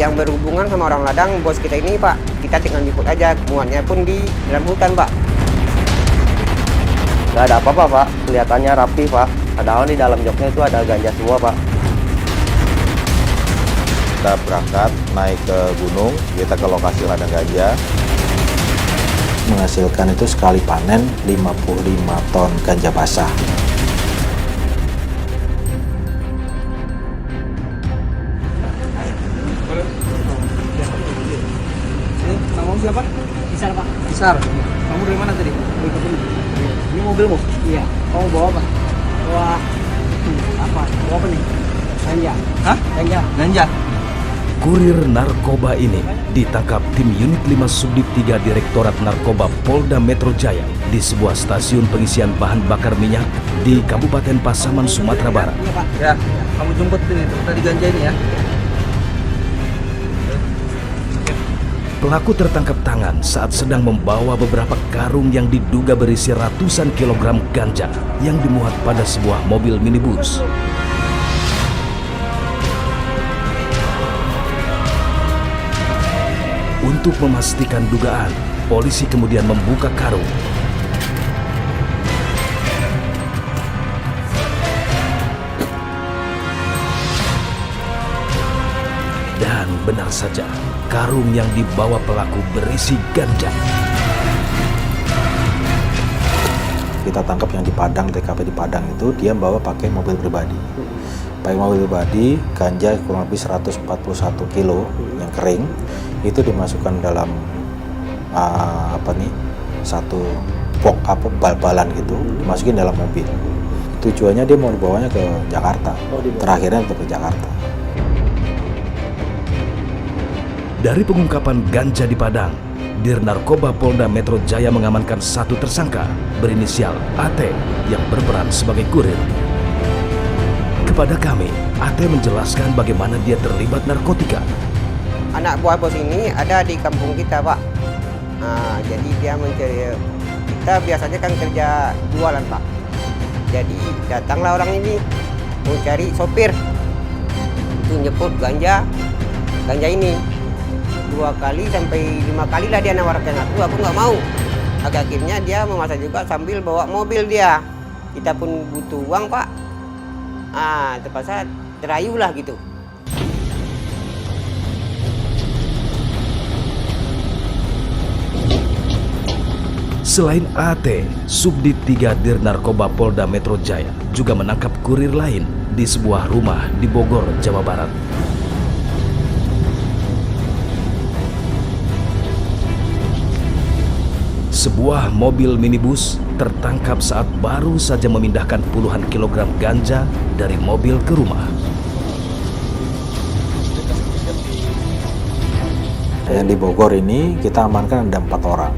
yang berhubungan sama orang ladang bos kita ini Pak. Kita tinggal ikut aja, muatnya pun di dalam hutan Pak. Nggak ada apa-apa Pak, kelihatannya rapi Pak. Padahal di dalam joknya itu ada ganja semua Pak. Kita berangkat naik ke gunung, kita ke lokasi ladang ganja. Menghasilkan itu sekali panen 55 ton ganja basah. Ini namamu siapa? Isar Pak. Isar. Kamu dari mana tadi? Dari kebun. Ini mobilmu? Iya. Kamu bawa apa? Bawa apa? Bawa apa nih? Ganja. Hah? Ganja. Ganja. Kurir narkoba ini ditangkap tim Unit 5 Subdit 3 Direktorat Narkoba Polda Metro Jaya di sebuah stasiun pengisian bahan bakar minyak di Kabupaten Pasaman, Sumatera Barat. Iya Pak. Ya. Kamu jemput ini tadi ganja ini ya. Pelaku tertangkap tangan saat sedang membawa beberapa karung yang diduga berisi ratusan kilogram ganja yang dimuat pada sebuah mobil minibus. Untuk memastikan dugaan, polisi kemudian membuka karung. Dan benar saja, karung yang dibawa pelaku berisi ganja. Kita tangkap yang di Padang, TKP di Padang itu, dia bawa pakai mobil pribadi. Pakai mobil pribadi, ganja kurang lebih 141 kilo yang kering, itu dimasukkan dalam satu bal-balan gitu, dimasukin dalam mobil. Tujuannya dia mau dibawanya ke Jakarta, terakhirnya untuk ke Jakarta. Dari pengungkapan ganja di Padang, Dir Narkoba Polda Metro Jaya mengamankan satu tersangka berinisial AT yang berperan sebagai kurir. Kepada kami, AT menjelaskan bagaimana dia terlibat narkotika. Anak buah bos ini ada di kampung kita Pak. Jadi dia mencari, kita biasanya kan kerja jualan Pak. Jadi datanglah orang ini mau cari sopir itu nyebut ganja ini 2 kali sampai 5 kali lah dia nawarkan aku nggak mau. Akhirnya dia memasak juga sambil bawa mobil dia. Kita pun butuh uang Pak. Terpaksa terayu lah gitu. Selain AT, Subdit 3 Dir Narkoba Polda Metro Jaya juga menangkap kurir lain di sebuah rumah di Bogor, Jawa Barat. Sebuah mobil minibus tertangkap saat baru saja memindahkan puluhan kilogram ganja dari mobil ke rumah. Yang di Bogor ini kita amankan ada 4 orang.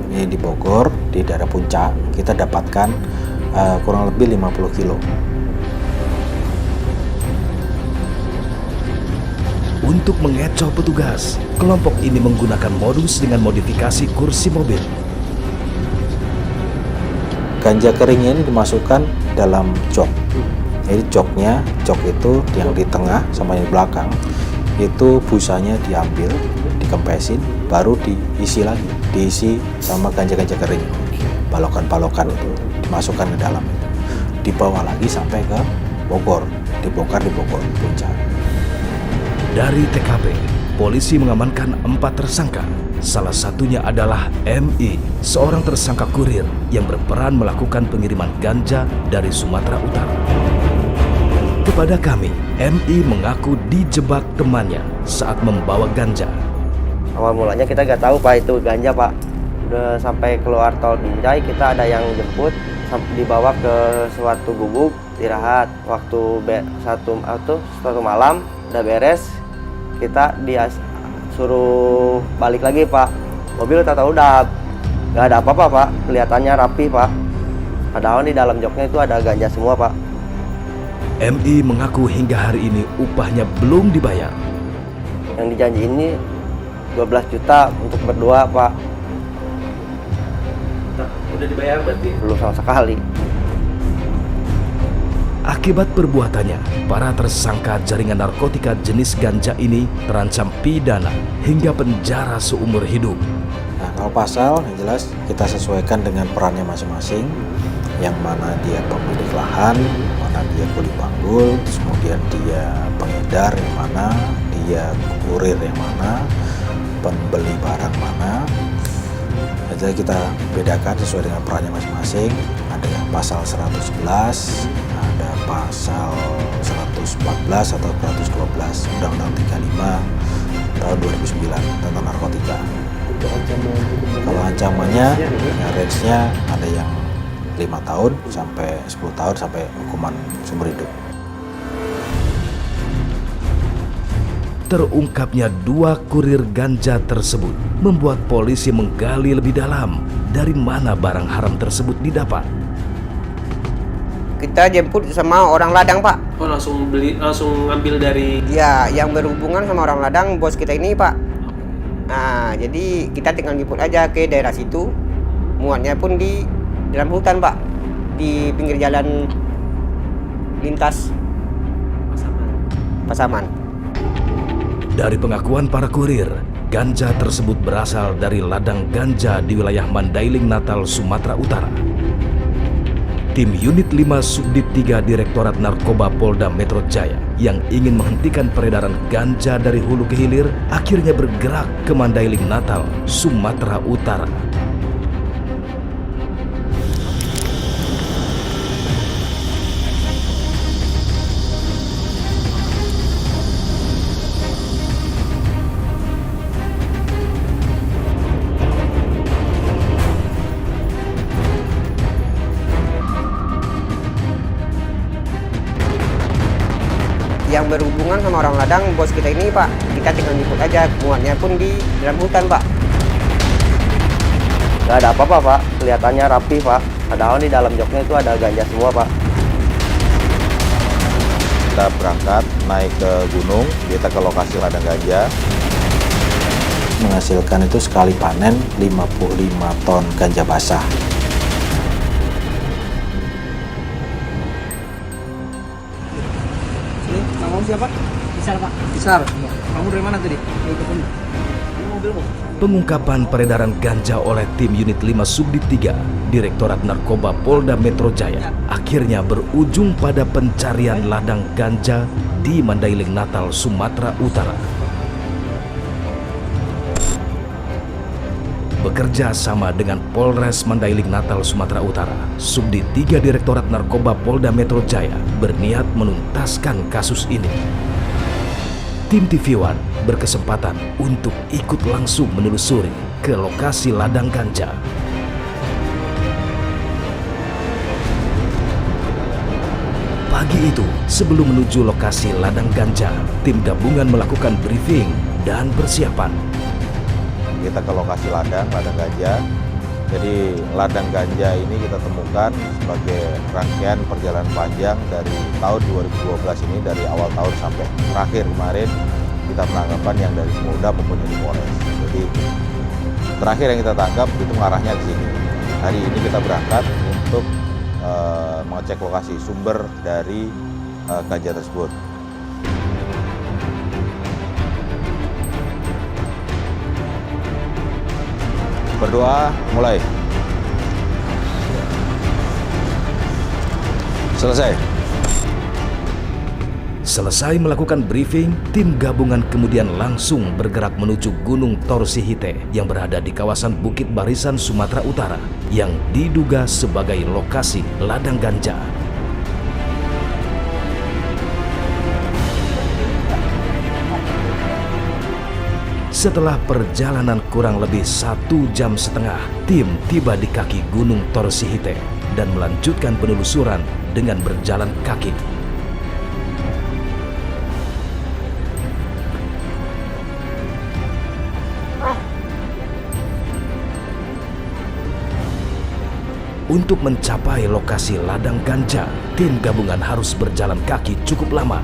Ini di Bogor, di daerah Puncak, kita dapatkan kurang lebih 50 kilo. Untuk mengecoh petugas, kelompok ini menggunakan modus dengan modifikasi kursi mobil. Ganja kering ini dimasukkan dalam jok. Jadi jok itu yang di tengah sama yang di belakang, itu busanya diambil, dikempesin, baru diisi lagi, diisi sama ganja-ganja kering, balokan-balokan itu dimasukkan ke dalam itu, dibawa lagi sampai ke Bogor, dibongkar di Bogor, Puncak. Dari TKP, polisi mengamankan 4 tersangka. Salah satunya adalah MI, seorang tersangka kurir yang berperan melakukan pengiriman ganja dari Sumatera Utara. Kepada kami, MI mengaku dijebak temannya saat membawa ganja. Awal mulanya kita nggak tahu Pak itu ganja Pak. Udah sampai keluar tol Binjai, kita ada yang jemput, dibawa ke suatu gubuk, istirahat. Waktu suatu malam udah beres, kita suruh balik lagi Pak. Mobil tahu udah nggak ada apa-apa Pak, kelihatannya rapi Pak. Padahal di dalam joknya itu ada ganja semua Pak. MI mengaku hingga hari ini upahnya belum dibayar. Yang dijanji ini 12 juta untuk berdua Pak. Udah dibayar berarti? Belum sama sekali. Akibat perbuatannya, para tersangka jaringan narkotika jenis ganja ini terancam pidana hingga penjara seumur hidup. Nah, kalau pasal yang jelas kita sesuaikan dengan perannya masing-masing, yang mana dia pemilik lahan, mana dia kuli panggul, terus kemudian dia pengedar yang mana, dia kurir yang mana, pembeli barang mana. Jadi kita bedakan sesuai dengan perannya masing-masing. Ada yang pasal 111, ada pasal 114 atau 112 Undang-Undang 35 tahun 2009 tentang narkotika. Kalau ancamannya, ya range-nya ada yang 5 tahun sampai 10 tahun sampai hukuman seumur hidup. Terungkapnya 2 kurir ganja tersebut membuat polisi menggali lebih dalam dari mana barang haram tersebut didapat. Kita jemput sama orang ladang, Pak. Oh, langsung ngambil dari. Ya, yang berhubungan sama orang ladang bos kita ini, Pak. Nah, jadi kita tinggal jemput aja ke daerah situ. Muatnya pun di dalam hutan, Pak. Di pinggir jalan lintas Pasaman. Dari pengakuan para kurir, ganja tersebut berasal dari ladang ganja di wilayah Mandailing, Natal, Sumatera Utara. Tim Unit 5 Subdit 3 Direktorat Narkoba Polda Metro Jaya yang ingin menghentikan peredaran ganja dari hulu ke hilir akhirnya bergerak ke Mandailing, Natal, Sumatera Utara. Yang berhubungan sama orang ladang bos kita ini, Pak. Kita tinggal jemput aja. Muatnya pun di dalam hutan, Pak. Gak ada apa-apa Pak, kelihatannya rapi Pak. Padahal di dalam joknya itu ada ganja semua Pak. Kita berangkat naik ke gunung, kita ke lokasi ladang ganja. Menghasilkan itu sekali panen 55 ton ganja basah. Ini namamu siapa? Isar, Pak. Isar. Iya. Kamu dari mana tadi? Dari kebun. Ini mobilmu. Pengungkapan peredaran ganja oleh tim Unit 5 Subdit 3 Direktorat Narkoba Polda Metro Jaya akhirnya berujung pada pencarian ladang ganja di Mandailing, Natal, Sumatera Utara. Bekerja sama dengan Polres Mandailing, Natal, Sumatera Utara, Subdit 3 Direktorat Narkoba Polda Metro Jaya berniat menuntaskan kasus ini. Tim TV1 berkesempatan untuk ikut langsung menelusuri ke lokasi ladang ganja. Pagi itu, sebelum menuju lokasi ladang ganja, tim gabungan melakukan briefing dan persiapan. Kita ke lokasi ladang ganja. Jadi ladang ganja ini kita temukan sebagai rangkaian perjalanan panjang dari tahun 2012 ini, dari awal tahun sampai terakhir kemarin kita penangkapan yang dari Polda maupun dari Polres. Jadi terakhir yang kita tangkap itu mengarahnya ke sini. Hari ini kita berangkat untuk mengecek lokasi sumber dari ganja tersebut. Berdoa, mulai. Selesai. Selesai melakukan briefing, tim gabungan kemudian langsung bergerak menuju Gunung Torsihite yang berada di kawasan Bukit Barisan, Sumatera Utara yang diduga sebagai lokasi ladang ganja. Setelah perjalanan kurang lebih 1,5 jam, tim tiba di kaki Gunung Torsihite dan melanjutkan penelusuran dengan berjalan kaki. Untuk mencapai lokasi ladang ganja, tim gabungan harus berjalan kaki cukup lama.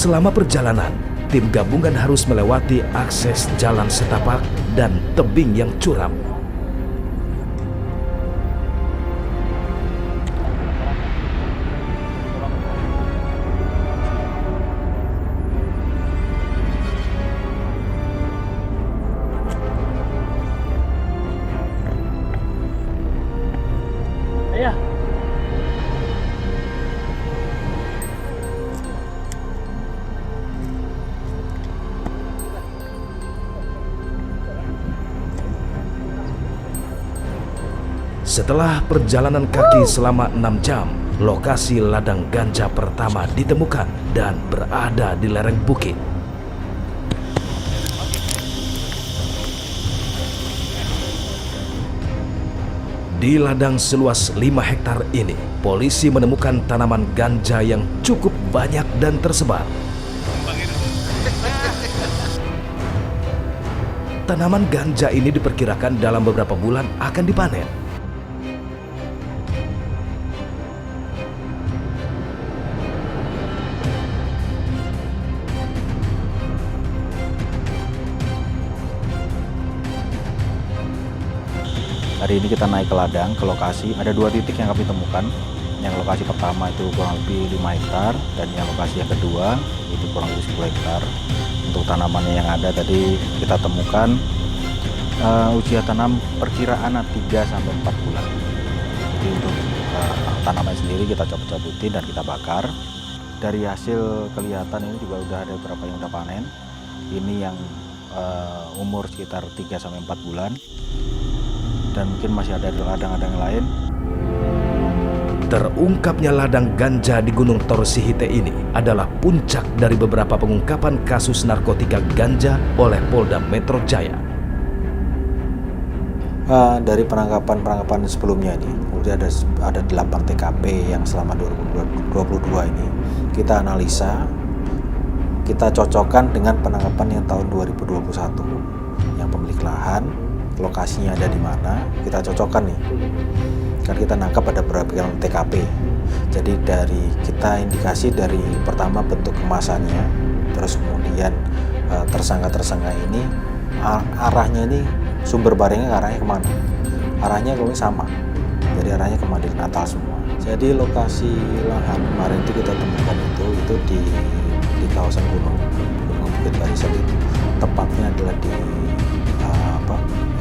Selama perjalanan, tim gabungan harus melewati akses jalan setapak dan tebing yang curam. Ayah. Setelah perjalanan kaki selama 6 jam, lokasi ladang ganja pertama ditemukan dan berada di lereng bukit. Di ladang seluas 5 hektar ini, polisi menemukan tanaman ganja yang cukup banyak dan tersebar. Tanaman ganja ini diperkirakan dalam beberapa bulan akan dipanen. Hari ini kita naik ke ladang, ke lokasi. Ada 2 titik yang kami temukan. Yang lokasi pertama itu kurang lebih 5 hektar, dan yang lokasi yang kedua itu kurang lebih 10 hektar. Untuk tanamannya yang ada tadi kita temukan usia tanam perkiraan 3-4 bulan. Jadi untuk tanaman sendiri kita cabut-cabutin dan kita bakar. Dari hasil kelihatan ini juga udah ada beberapa yang udah panen. Ini yang umur sekitar 3-4 bulan. Dan mungkin masih ada ladang-ladang lain. Terungkapnya ladang ganja di Gunung Torsihite ini adalah puncak dari beberapa pengungkapan kasus narkotika ganja oleh Polda Metro Jaya. Dari penangkapan sebelumnya ini, kemudian ada 8 TKP yang selama 2022 ini kita analisa, kita cocokkan dengan penangkapan yang tahun 2021 yang pemilik lahan, lokasinya ada di mana, kita cocokkan nih. Kan kita nangkap ada berapa TKP. Jadi dari kita indikasi dari pertama bentuk kemasannya, terus kemudian tersangka-tersangka ini arahnya ini sumber barangnya arahnya kemana? Arahnya kalau sama. Jadi arahnya ke Madrid Natal semua. Jadi lokasi lahan kemarin itu kita temukan itu di kawasan Gunung Bukit Barisan itu. Tepatnya adalah di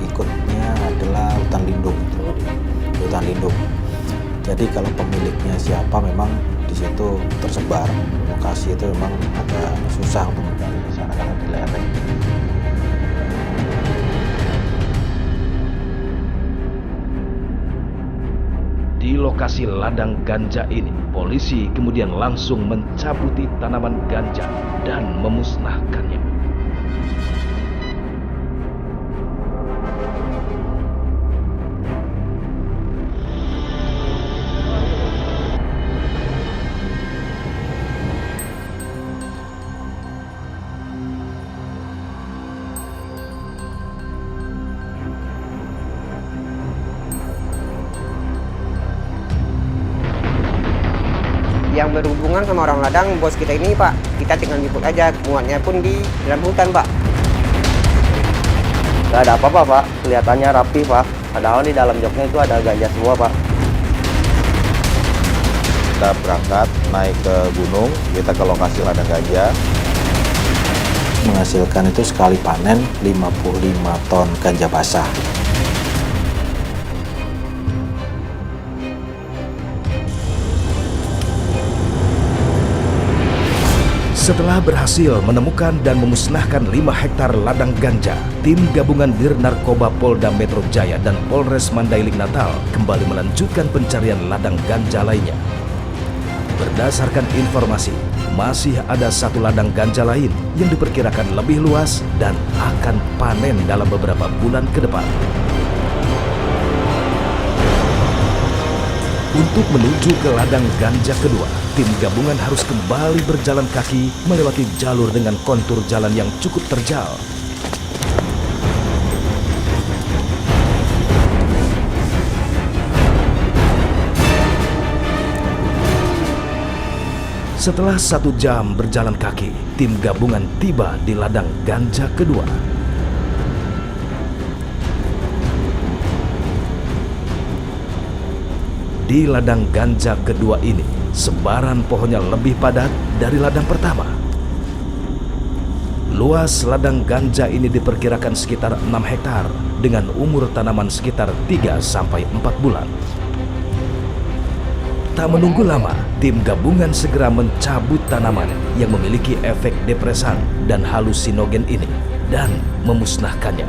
ikutnya adalah hutan lindung itu. Hutan lindung. Jadi kalau pemiliknya siapa memang di situ tersebar. Lokasi itu memang agak susah untuk mencari di sana karena di lereng. Di lokasi ladang ganja ini, polisi kemudian langsung mencabuti tanaman ganja dan memusnahkannya. Yang berhubungan sama orang ladang, bos kita ini Pak, kita tinggal jemput aja, muatnya pun di dalam hutan Pak. Gak ada apa-apa Pak, kelihatannya rapi Pak. Padahal di dalam joknya itu ada ganja semua Pak. Kita berangkat naik ke gunung, kita ke lokasi ladang ganja. Menghasilkan itu sekali panen 55 ton ganja basah. Setelah berhasil menemukan dan memusnahkan 5 hektar ladang ganja, tim gabungan Dir Narkoba Polda Metro Jaya dan Polres Mandailing Natal kembali melanjutkan pencarian ladang ganja lainnya. Berdasarkan informasi, masih ada 1 ladang ganja lain yang diperkirakan lebih luas dan akan panen dalam beberapa bulan ke depan. Untuk menuju ke ladang ganja kedua, tim gabungan harus kembali berjalan kaki melewati jalur dengan kontur jalan yang cukup terjal. Setelah 1 jam berjalan kaki, tim gabungan tiba di ladang ganja kedua. Di ladang ganja kedua ini, sebaran pohonnya lebih padat dari ladang pertama. Luas ladang ganja ini diperkirakan sekitar 6 hektar dengan umur tanaman sekitar 3-4 bulan. Tak menunggu lama, tim gabungan segera mencabut tanaman yang memiliki efek depresan dan halusinogen ini dan memusnahkannya.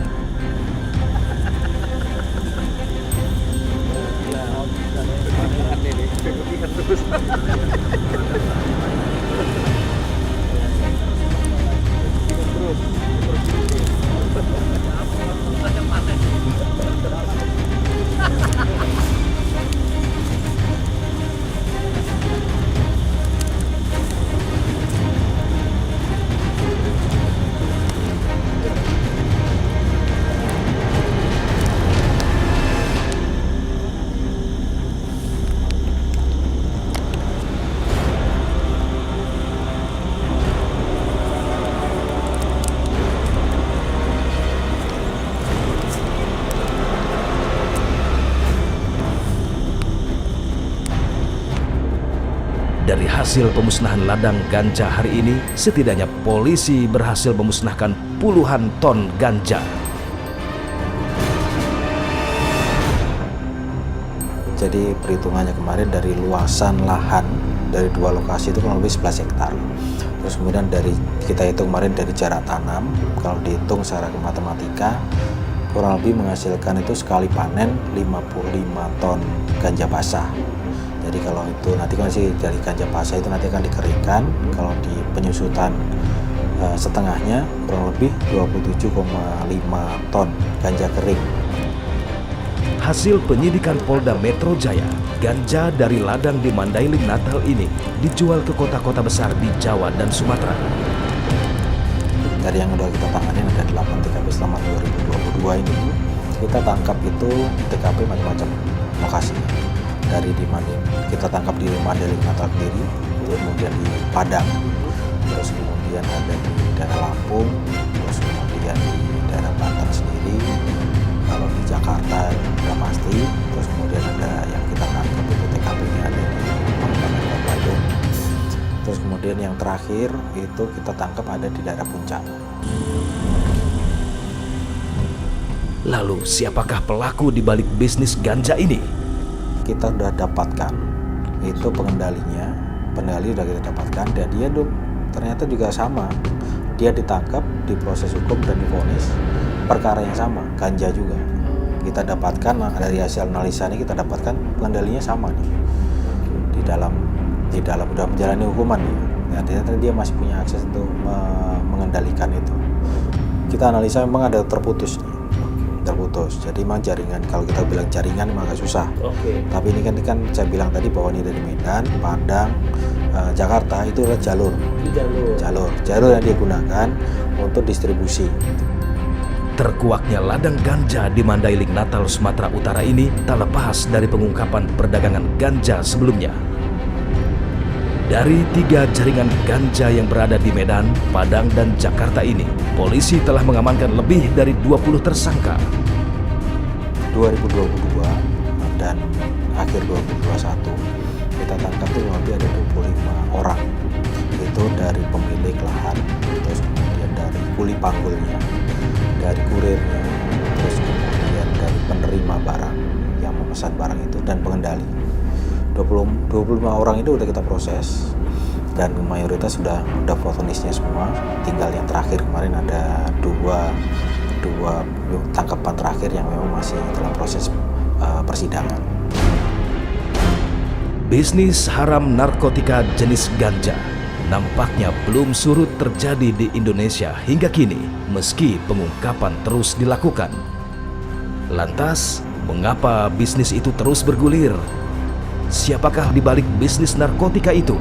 Dari hasil pemusnahan ladang ganja hari ini, setidaknya polisi berhasil memusnahkan puluhan ton ganja. Jadi perhitungannya kemarin dari luasan lahan dari 2 lokasi itu kurang lebih 11 hektar. Terus kemudian kita hitung kemarin dari jarak tanam, kalau dihitung secara matematika kurang lebih menghasilkan itu sekali panen 55 ton ganja basah. Jadi kalau itu nanti kan sih dari ganja basah itu nanti akan dikeringkan. Kalau di penyusutan setengahnya kurang lebih 27,5 ton ganja kering. Hasil penyidikan Polda Metro Jaya, ganja dari ladang di Mandailing Natal ini dijual ke kota-kota besar di Jawa dan Sumatera. Dari yang udah kita tangani ada 8 TKP selama 2022 ini. Kita tangkap itu TKP macam-macam lokasi. Dari kita tangkap di Mandailing Natal sendiri, kemudian di Padang, terus kemudian ada di daerah Lampung, terus kemudian di daerah Banten sendiri. Kalau di Jakarta udah pasti, terus kemudian ada yang kita tangkap itu TKP-nya ada di Kabupaten Bandung. Terus kemudian yang terakhir itu kita tangkap ada di daerah Puncak. Lalu siapakah pelaku di balik bisnis ganja ini? Kita sudah dapatkan itu pengendali sudah kita dapatkan, dan dia ternyata juga sama, dia ditangkap, diproses hukum dan divonis perkara yang sama, ganja juga. Kita dapatkan dari hasil analisa ini, kita dapatkan pengendalinya sama nih, di dalam sudah menjalani hukuman nih. Nah, ternyata dia masih punya akses untuk mengendalikan itu. Kita analisa memang ada terputus. Jadi memang jaringan, kalau kita bilang jaringan memang agak susah. Tapi ini kan saya bilang tadi bahwa ini dari Medan, Padang, Jakarta itu adalah jalur yang digunakan untuk distribusi. Terkuaknya ladang ganja di Mandailing Natal, Sumatera Utara ini tak lepas dari pengungkapan perdagangan ganja sebelumnya. Dari 3 jaringan ganja yang berada di Medan, Padang, dan Jakarta ini, polisi telah mengamankan lebih dari 20 tersangka. 2022 dan akhir 2021 kita tangkap itu lebih ada 25 orang. Itu dari pemilik lahan, terus kemudian dari kuli panggulnya, dari kurirnya, terus kemudian dari penerima barang yang memesan barang itu, dan pengendali. 25 orang itu udah kita proses dan mayoritas sudah vonisnya semua. Tinggal yang terakhir kemarin ada dua tangkapan terakhir yang memang masih dalam proses persidangan. Bisnis haram narkotika jenis ganja nampaknya belum surut terjadi di Indonesia hingga kini, meski pengungkapan terus dilakukan. Lantas, mengapa bisnis itu terus bergulir? Siapakah di balik bisnis narkotika itu?